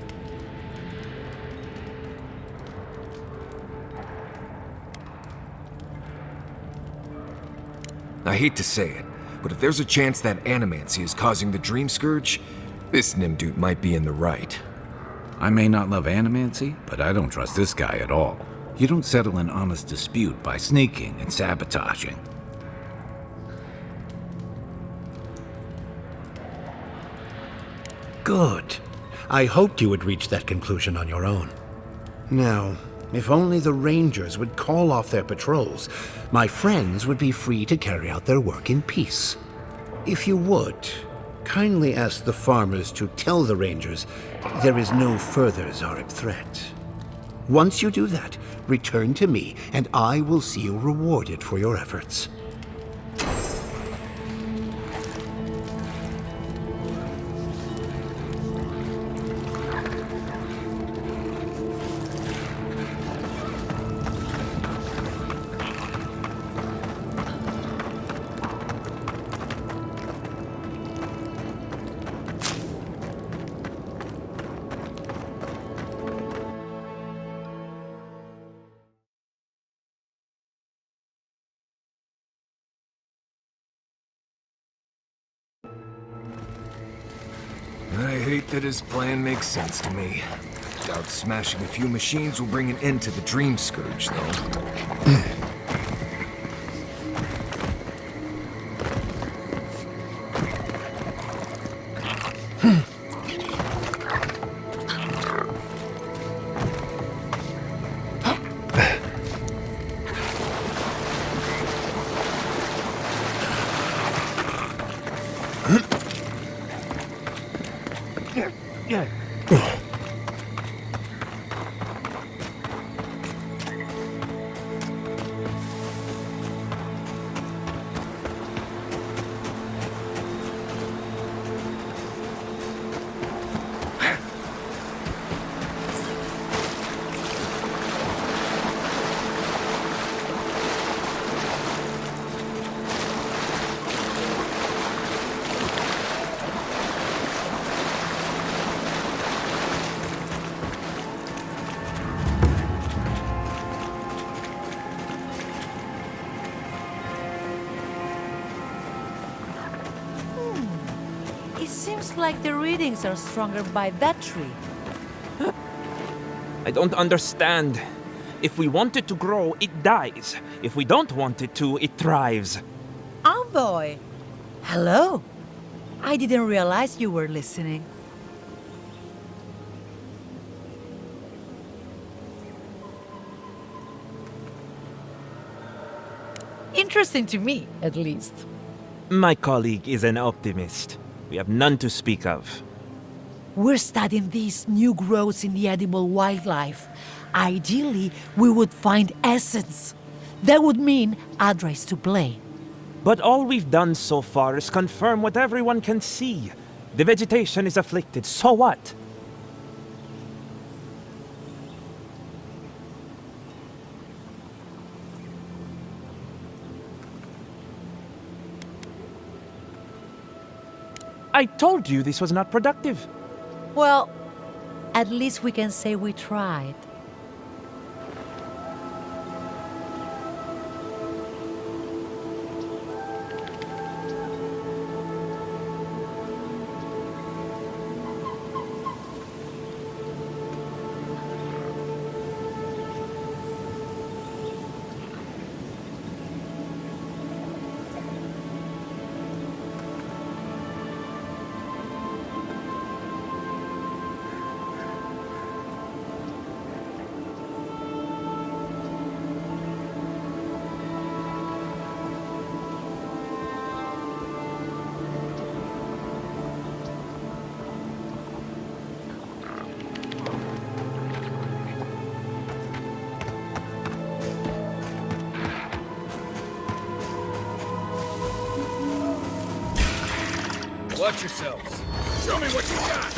I hate to say it, but if there's a chance that animancy is causing the Dream Scourge, this Nimdude might be in the right. I may not love animancy, but I don't trust this guy at all. You don't settle an honest dispute by sneaking and sabotaging. Good. I hoped you would reach that conclusion on your own. Now, if only the Rangers would call off their patrols, my friends would be free to carry out their work in peace. If you would, kindly ask the farmers to tell the Rangers there is no further Zarib threat. Once you do that, return to me, and I will see you rewarded for your efforts. I hate that his plan makes sense to me. Doubt smashing a few machines will bring an end to the Dream Scourge, though. It seems like the readings are stronger by that tree. I don't understand. If we want it to grow, it dies. If we don't want it to, it thrives. Oh boy. Hello. I didn't realize you were listening. Interesting to me, at least. My colleague is an optimist. We have none to speak of. We're studying these new growths in the edible wildlife. Ideally, we would find essence. That would mean Adra's to blame. But all we've done so far is confirm what everyone can see. The vegetation is afflicted, so what? I told you this was not productive. Well, at least we can say we tried. Watch yourselves. Show me what you got.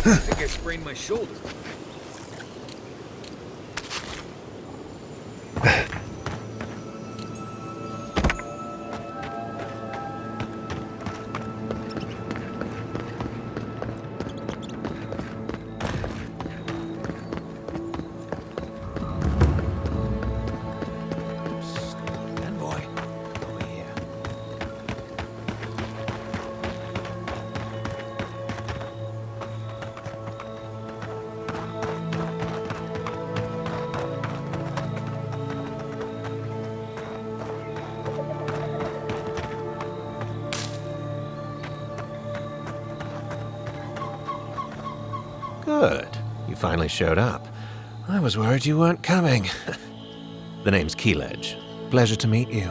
I think I sprained my shoulder. finally showed up. I was worried you weren't coming. The name's Keeledge. Pleasure to meet you.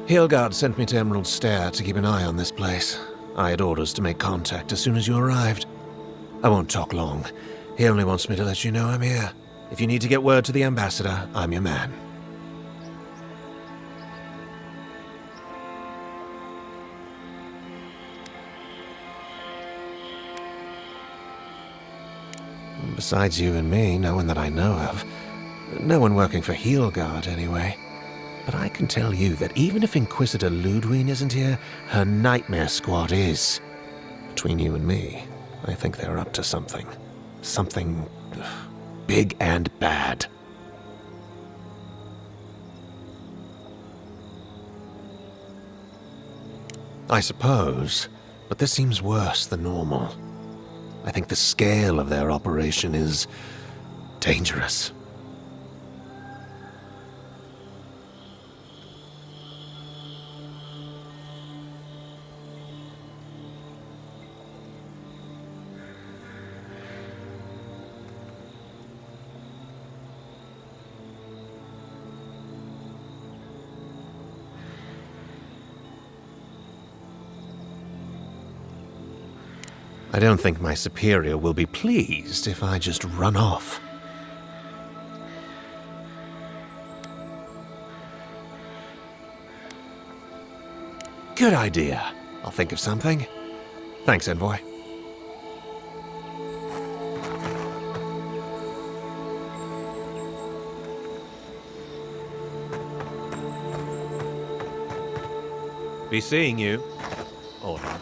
Hilgard sent me to Emerald Stair to keep an eye on this place. I had orders to make contact as soon as you arrived. I won't talk long. He only wants me to let you know I'm here. If you need to get word to the ambassador, I'm your man. Besides you and me, no one that I know of. No one working for Heelguard, anyway. But I can tell you that even if Inquisitor Ludwig isn't here, her Nightmare Squad is. Between you and me, I think they're up to something. Something big and bad. I suppose, but this seems worse than normal. I think the scale of their operation is dangerous. I don't think my superior will be pleased if I just run off. Good idea. I'll think of something. Thanks, Envoy. Be seeing you. Or not.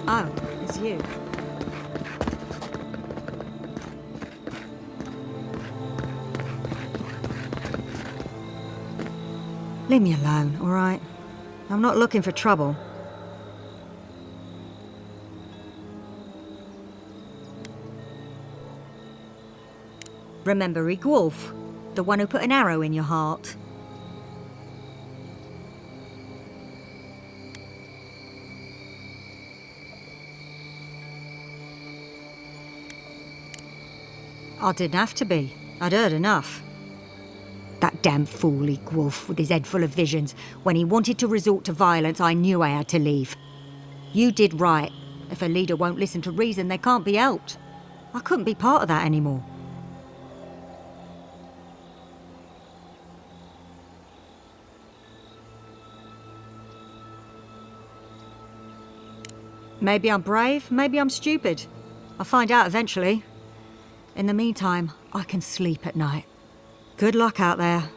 Oh, it's you. Leave me alone, all right? I'm not looking for trouble. Remember Rick Wolf, the one who put an arrow in your heart? I didn't have to be. I'd heard enough. That damn fool Rick Wolf with his head full of visions. When he wanted to resort to violence, I knew I had to leave. You did right. If a leader won't listen to reason, they can't be helped. I couldn't be part of that anymore. Maybe I'm brave, maybe I'm stupid. I'll find out eventually. In the meantime, I can sleep at night. Good luck out there.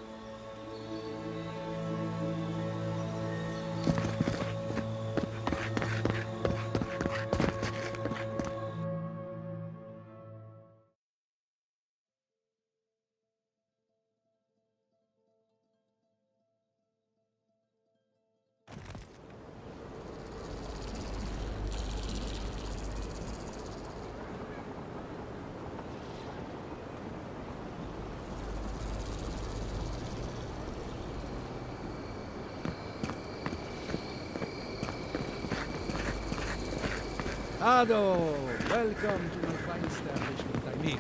Ado, welcome to my fine establishment, I mean.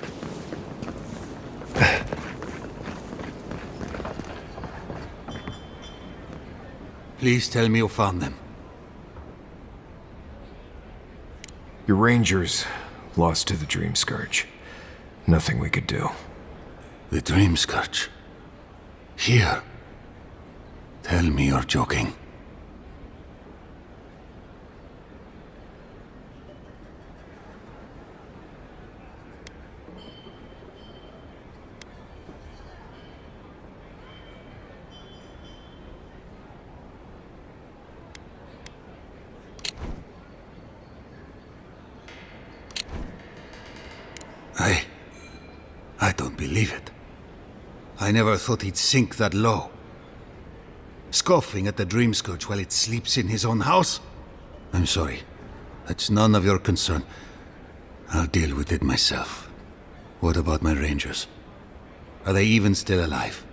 Please tell me you found them. Your rangers lost to the Dream Scourge. Nothing we could do. The Dream Scourge? Here? Tell me you're joking. I never thought he'd sink that low. Scoffing at the Dream Scourge while it sleeps in his own house? I'm sorry. That's none of your concern. I'll deal with it myself. What about my rangers? Are they even still alive?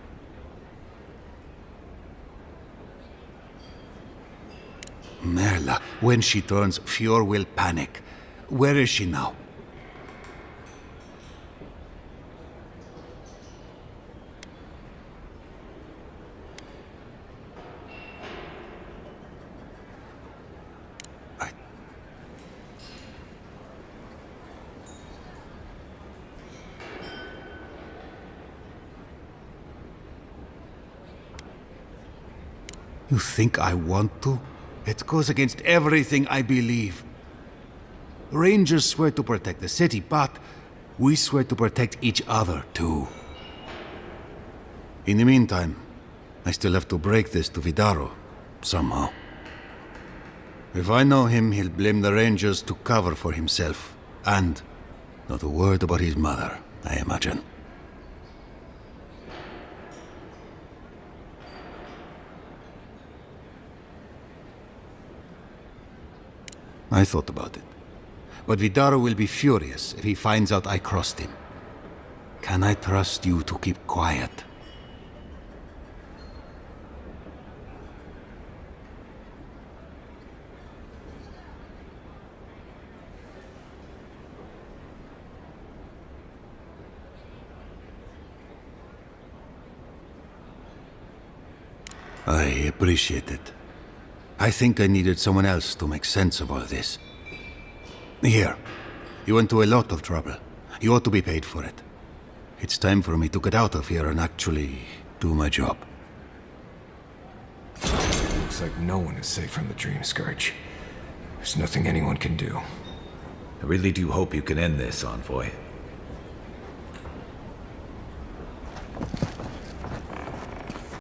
Merla, when she turns Fjord will panic. Where is she now? You think I want to? It goes against everything I believe. Rangers swear to protect the city, but we swear to protect each other, too. In the meantime, I still have to break this to Vidaro, somehow. If I know him, he'll blame the Rangers to cover for himself. And not a word about his mother, I imagine. I thought about it. But Vidaro will be furious if he finds out I crossed him. Can I trust you to keep quiet? I appreciate it. I think I needed someone else to make sense of all this. Here, you went to a lot of trouble. You ought to be paid for it. It's time for me to get out of here and actually do my job. Looks like no one is safe from the Dream Scourge. There's nothing anyone can do. I really do hope you can end this, Envoy.